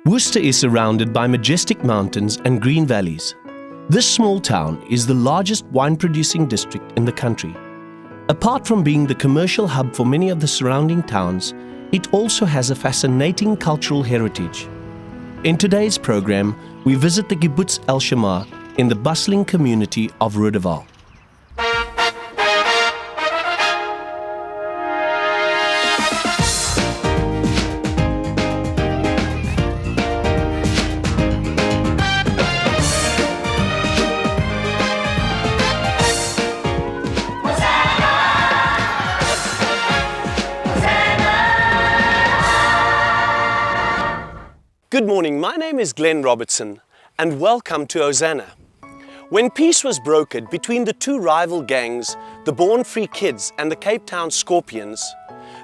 Worcester is surrounded by majestic mountains and green valleys. This small town is the largest wine-producing district in the country. Apart from being the commercial hub for many of the surrounding towns, it also has a fascinating cultural heritage. In today's program, we visit the Kibbutz El Shema in the bustling community of Roodeval. Good morning, my name is Glenn Robertson and welcome to Hosanna. When peace was brokered between the two rival gangs, the Born Free Kids and the Cape Town Scorpions,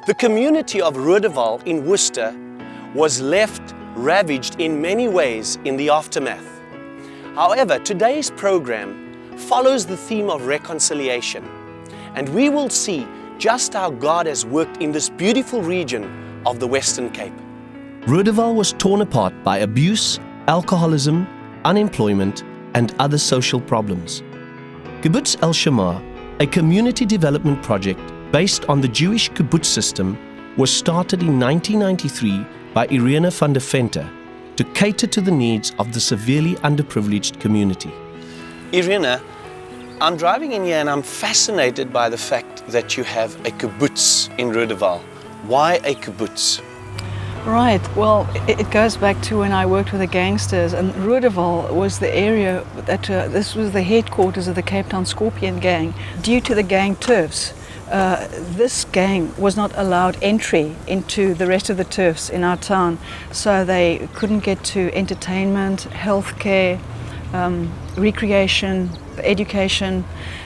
the community of Roodeval in Worcester was left ravaged in many ways in the aftermath. However, today's program follows the theme of reconciliation, and we will see just how God has worked in this beautiful region of the Western Cape. Roodeval was torn apart by abuse, alcoholism, unemployment, and other social problems. Kibbutz El Shema, a community development project based on the Jewish kibbutz system, was started in 1993 by Irina van der Venter to cater to the needs of the severely underprivileged community. Irina, I'm driving in here and I'm fascinated by the fact that you have a kibbutz in Roodeval. Why a kibbutz? Right, well, it goes back to when I worked with the gangsters, and Roodeval was the area that, this was the headquarters of the Cape Town Scorpion gang. Due to the gang turfs, this gang was not allowed entry into the rest of the turfs in our town, so they couldn't get to entertainment, healthcare, recreation, education.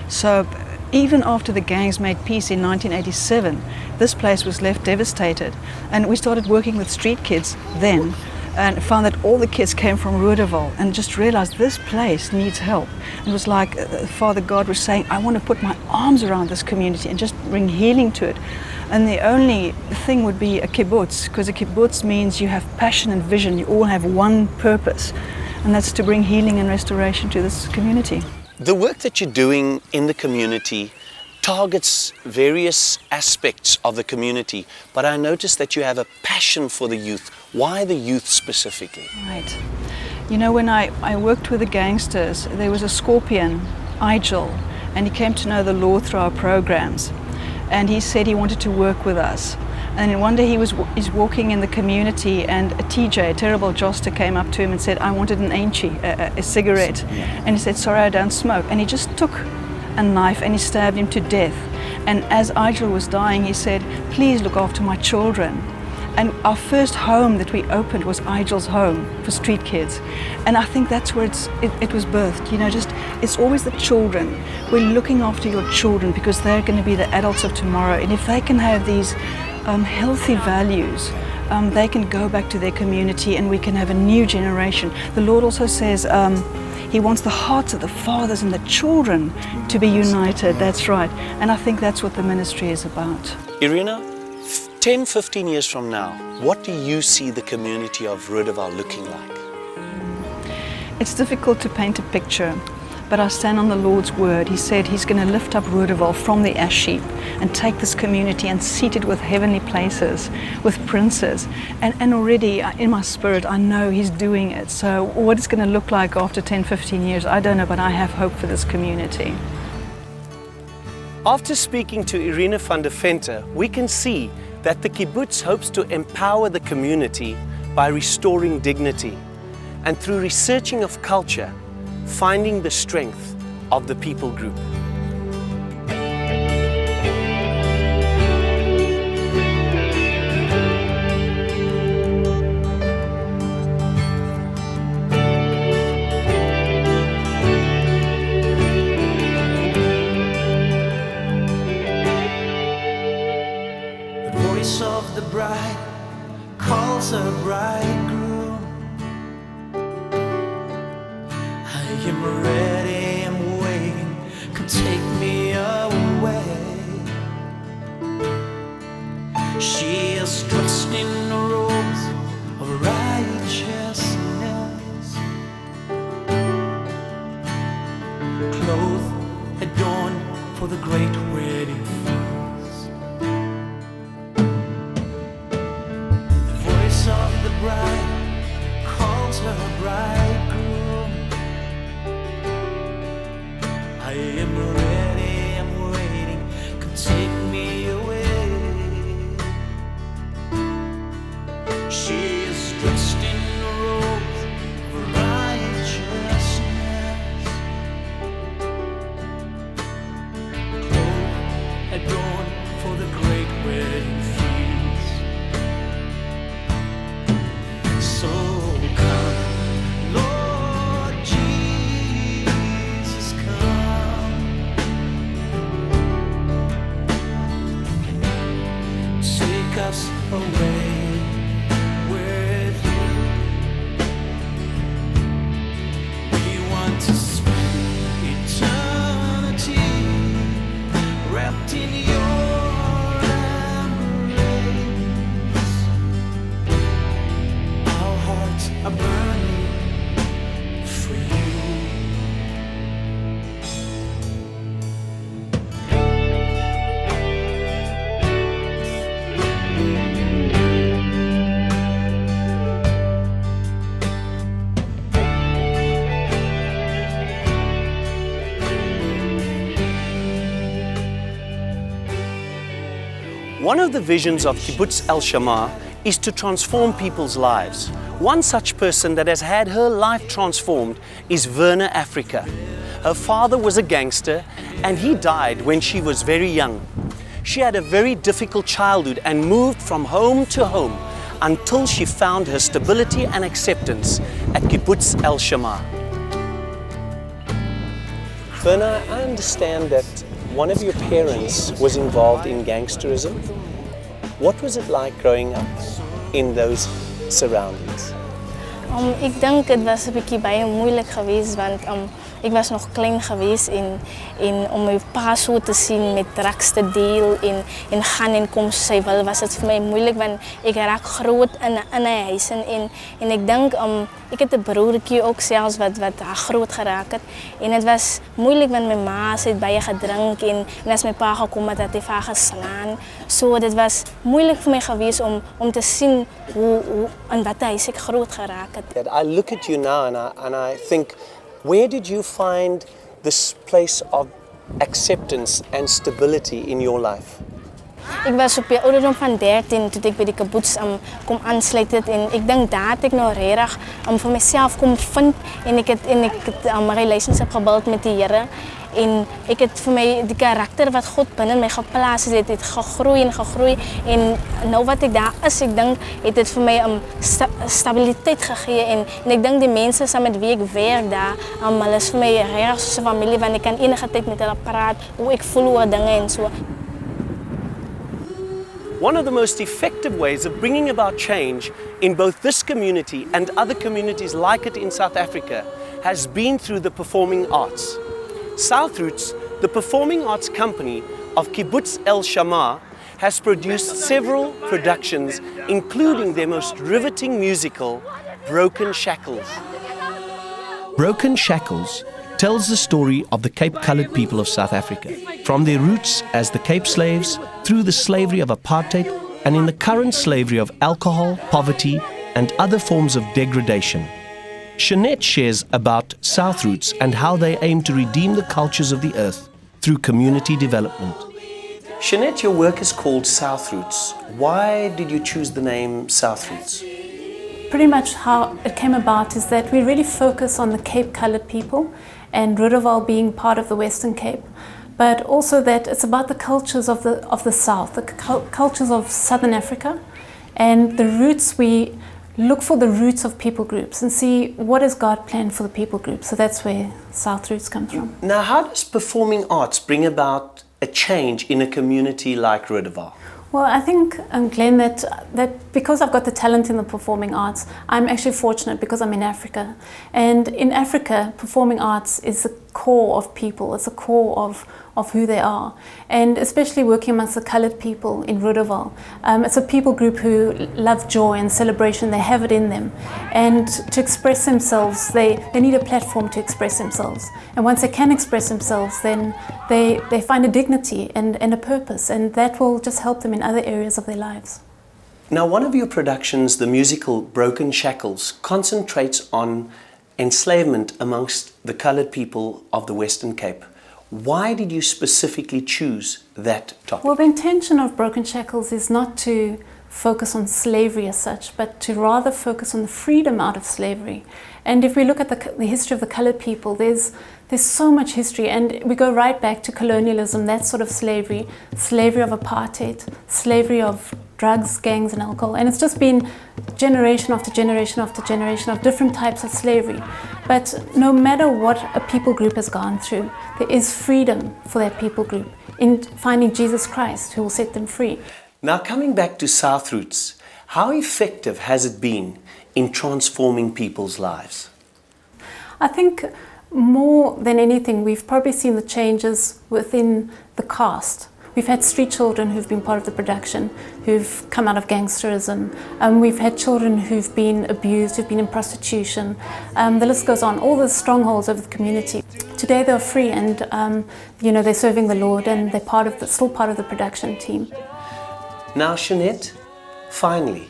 So even after the gangs made peace in 1987, this place was left devastated. And we started working with street kids then and found that all the kids came from Roodeval and just realized this place needs help. It was like Father God was saying, I want to put my arms around this community and just bring healing to it. And the only thing would be a kibbutz, because a kibbutz means you have passion and vision, you all have one purpose, and that's to bring healing and restoration to this community. The work that you're doing in the community targets various aspects of the community, but I noticed that you have a passion for the youth. Why the youth specifically? Right. You know, when I worked with the gangsters, there was a scorpion, Igel, and he came to know the Lord through our programs. And he said he wanted to work with us. And one day he's walking in the community, and a TJ, a terrible joster, came up to him and said, I wanted an ainchi, a cigarette. Yeah. And he said, sorry, I don't smoke. And he just took a knife and he stabbed him to death. And as Igel was dying, he said, please look after my children. And our first home that we opened was Igel's home for street kids. And I think that's where it was birthed. You know, just it's always the children. We're looking after your children because they're going to be the adults of tomorrow. And if they can have these healthy values, they can go back to their community and we can have a new generation. The Lord also says He wants the hearts of the fathers and the children to be united. That's right. And I think that's what the ministry is about. Irina, 10, 15 years from now, what do you see the community of Roodeval looking like? It's difficult to paint a picture, but I stand on the Lord's word. He said He's going to lift up Roodeval from the ash heap and take this community and seat it with heavenly places, with princes. And already in my spirit, I know He's doing it. So what it's going to look like after 10, 15 years, I don't know, but I have hope for this community. After speaking to Irina van der Venter, we can see that the kibbutz hopes to empower the community by restoring dignity, and through researching of culture, finding the strength of the people group. The voice of the bride calls her bridegroom. I am ready, I'm waiting, come take me away. She is dressed in robes of righteousness, are burning for you. One of the visions of Kibbutz El Shammah is to transform people's lives. One such person that has had her life transformed is Verna Africa. Her father was a gangster and he died when she was very young. She had a very difficult childhood and moved from home to home until she found her stability and acceptance at Kibbutz El Shammah. Verna, I understand that one of your parents was involved in gangsterism. What was it like growing up in those surroundings? Ik denk het was een beetje baie moeilijk geweest, want ik was nog klein geweest en om mijn pa zo te zien met drugs te deel en gaan en kom sy wil, was het voor mij moeilijk, want ik raak groot in een huis en ik denk, ik heb een broertje ook zelfs wat groot geraakt het en het was moeilijk, want mijn ma het baie gedrink en als mijn pa gekomen had hij haar geslaan. So het was moeilijk voor mij geweest om te zien hoe en wat huis ik groot geraakt het. I look at you now and I think, where did you find this place of acceptance and stability in your life? Ik was op je ouderdom van 13 toen ik bij de kibbutz kom aansluiten en ik denk dat ik nou regtig voor mezelf kom vind en ik het mijn relationship gebouwd met die Here en ik het voor mij die karakter wat God binnen mij geplaatst het gegroeid en nou wat ik daar is, ik denk het voor mij stabiliteit gegeven en ik denk die mensen samen met wie ik werk daar, hulle is voor mij regtig soos 'n familie want ik kan enige tijd met hulle praten hoe ik voel oor dinge en so. One of the most effective ways of bringing about change in both this community and other communities like it in South Africa has been through the performing arts. Southroots, the performing arts company of Kibbutz El Shammah, has produced several productions, including their most riveting musical, Broken Shackles. Broken Shackles tells the story of the Cape Coloured people of South Africa, from their roots as the Cape slaves, through the slavery of apartheid, and in the current slavery of alcohol, poverty, and other forms of degradation. Shanette shares about Southroots and how they aim to redeem the cultures of the earth through community development. Shanette, your work is called Southroots. Why did you choose the name Southroots? Pretty much how it came about is that we really focus on the Cape Coloured people and Rudderval being part of the Western Cape, but also that it's about the cultures of the South, the cultures of Southern Africa, and the roots. We look for the roots of people groups and see what has God planned for the people group. So that's where Southroots comes from. Now, how does performing arts bring about a change in a community like Rudderval? Well, I think, Glenn, that because I've got the talent in the performing arts, I'm actually fortunate because I'm in Africa. And in Africa, performing arts is the core of people. It's the core of who they are. And especially working amongst the coloured people in Rudderval. It's a people group who love joy and celebration. They have it in them. And to express themselves, they need a platform to express themselves. And once they can express themselves, then they find a dignity and a purpose. And that will just help them in other areas of their lives. Now, one of your productions, the musical Broken Shackles, concentrates on enslavement amongst the coloured people of the Western Cape. Why did you specifically choose that topic? Well, the intention of Broken Shackles is not to focus on slavery as such, but to rather focus on the freedom out of slavery. And if we look at the history of the coloured people, there's so much history, and we go right back to colonialism, that sort of slavery of apartheid, slavery of drugs, gangs and alcohol, and it's just been generation after generation after generation of different types of slavery. But no matter what a people group has gone through, there is freedom for that people group in finding Jesus Christ who will set them free. Now, coming back to Southroots, how effective has it been in transforming people's lives? I think more than anything, we've probably seen the changes within the cast. We've had street children who've been part of the production, who've come out of gangsterism. We've had children who've been abused, who've been in prostitution. The list goes on, all the strongholds of the community. Today they're free and they're serving the Lord and they're still part of the production team. Now, Jeanette, finally,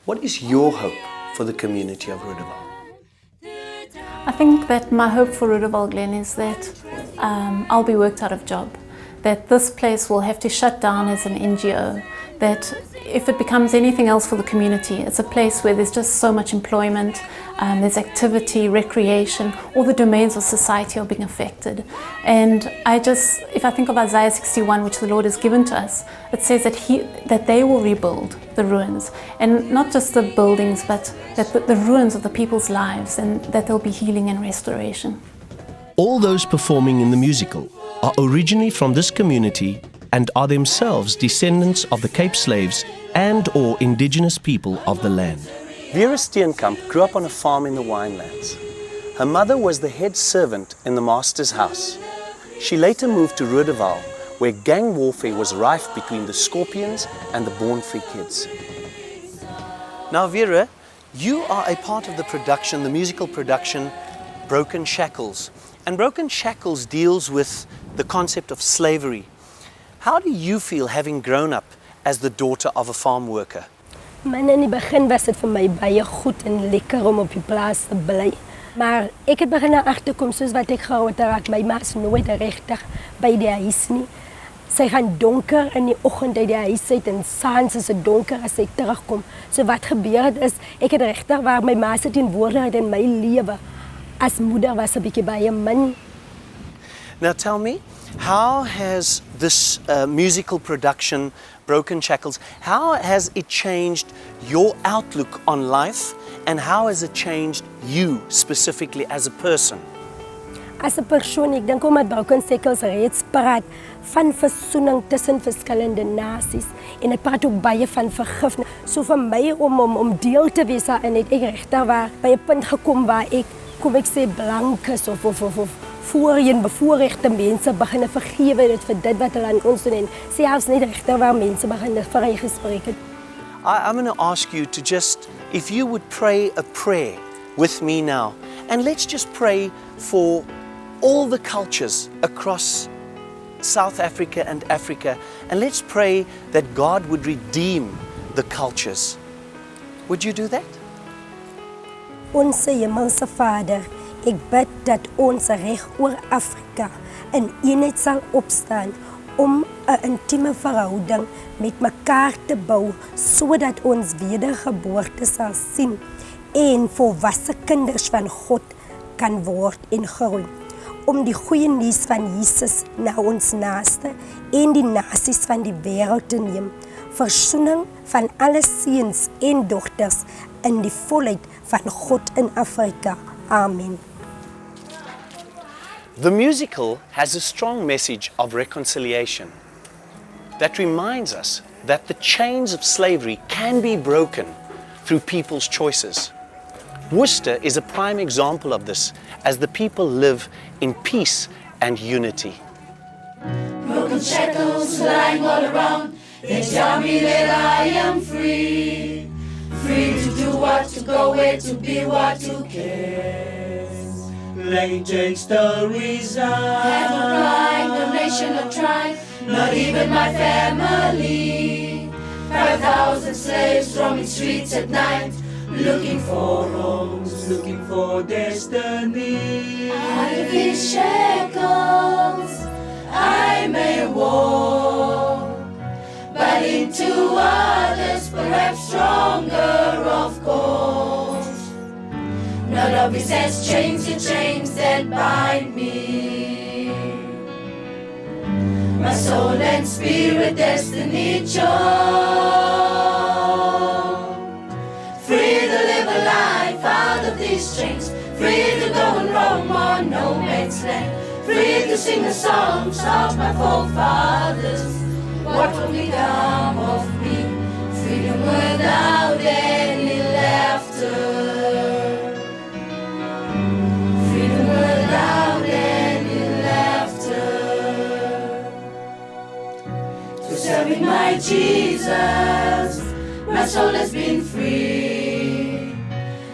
what is your hope for the community of Roodeval? I think that my hope for Roodeval, Glen, is that I'll be worked out of job, that this place will have to shut down as an NGO, that if it becomes anything else for the community, it's a place where there's just so much employment, there's activity, recreation, all the domains of society are being affected. And if I think of Isaiah 61, which the Lord has given to us, it says that they will rebuild the ruins, and not just the buildings, but that the ruins of the people's lives, and that there'll be healing and restoration. All those performing in the musical are originally from this community and are themselves descendants of the Cape slaves and/or indigenous people of the land. Vera Steenkamp grew up on a farm in the winelands. Her mother was the head servant in the master's house. She later moved to Roodeval, where gang warfare was rife between the Scorpions and the Born Free Kids. Now, Vera, you are a part of the production, the musical production, Broken Shackles. And Broken Shackles deals with the concept of slavery. How do you feel having grown up as the daughter of a farm worker? Man, in die begin was dit vir my baie goed en lekker om op die plaas te bly. Maar ek het begin agterkom soos wat ek groter raak, my ma is nooit regtig by die huis nie. Sy gaan donker in die oggend uit die huis uit en saans is dit donker as sy terugkom. So wat gebeur het is, ek het regtig waar my ma se teenwoordigheid in my lewe as moeder was 'n bietjie baie min. Now tell me, how has this musical production, Broken Shackles, how has it changed your outlook on life, and how has it changed you specifically as a person? As 'n persoon, ek dink omdat Broken Shackles reeds praat van versoening tussen verskillende nasies en dit praat ook baie van vergifnis. So vir my om deel te wees daarin het ek regtig waar by 'n punt gekom waar ek, kom ek sê, blankes of voorheen bevoorregte mense begin vergewe dit vir dit wat hulle aan ons doen en selfs net regtig waar mense begin vrygespreek het. I'm going to ask you to just, if you would pray a prayer with me now, and let's just pray for all the cultures across South Africa and Africa, and let's pray that God would redeem the cultures. Would you do that? Onse Hemelse Vader, ek bid dat ons reg oor Afrika in eenheid sal opstaan om 'n intieme verhouding met mekaar te bou, sodat ons wedergeboorte sal sien en volwasse kinders van God kan word en groei. Om die goeie nuus van Jesus na ons naaste en die nasies van die wêreld te neem. Versoening van alle seuns en dogters in die volheid van God in Afrika. Amen. The musical has a strong message of reconciliation that reminds us that the chains of slavery can be broken through people's choices. Worcester is a prime example of this as the people live in peace and unity. Broken shackles lying all around, they tell me that I am free. Free to do what, to go where, to be what, who cares? Language still resign. Have no pride, no nation, no tribe, not even my family. 5,000 slaves roaming streets at night, looking for homes, looking for destiny. Out of these shackles I may walk, but into others perhaps stronger, of course. Not always as chains and chains that bind me. My soul and spirit destiny chose. Free to live a life out of these chains, free to go and roam on no man's land, free to sing the songs of my forefathers. What will become of me? Freedom without any laughter. Freedom without any laughter. soul has been free.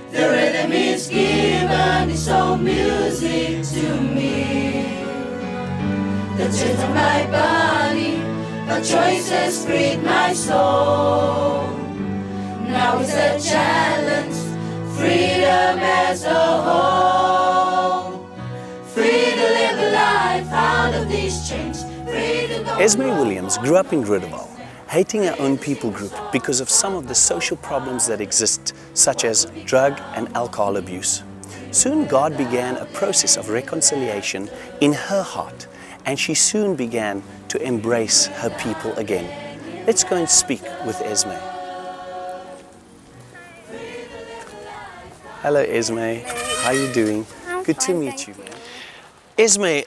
The rhythm is given its own music to me. The truth of my body, my choice has freed my soul. Now it's a challenge, freedom as a whole. Free to live a life out of these chains. Free to go. Esme Williams grew up in Gridewell, hating her own people group because of some of the social problems that exist, such as drug and alcohol abuse. Soon God began a process of reconciliation in her heart, and she soon began to embrace her people again. Let's go and speak with Esme. Hello Esme, how are you doing? Good to meet you. Esme,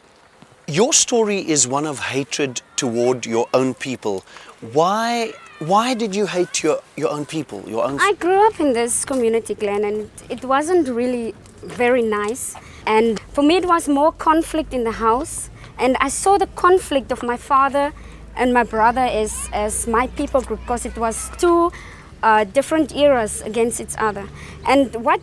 your story is one of hatred toward your own people. Why did you hate your own people, your own? I grew up in this community, Glenn, and it wasn't really very nice. And for me, it was more conflict in the house. And I saw the conflict of my father and my brother as my people group, because it was two different eras against each other. And what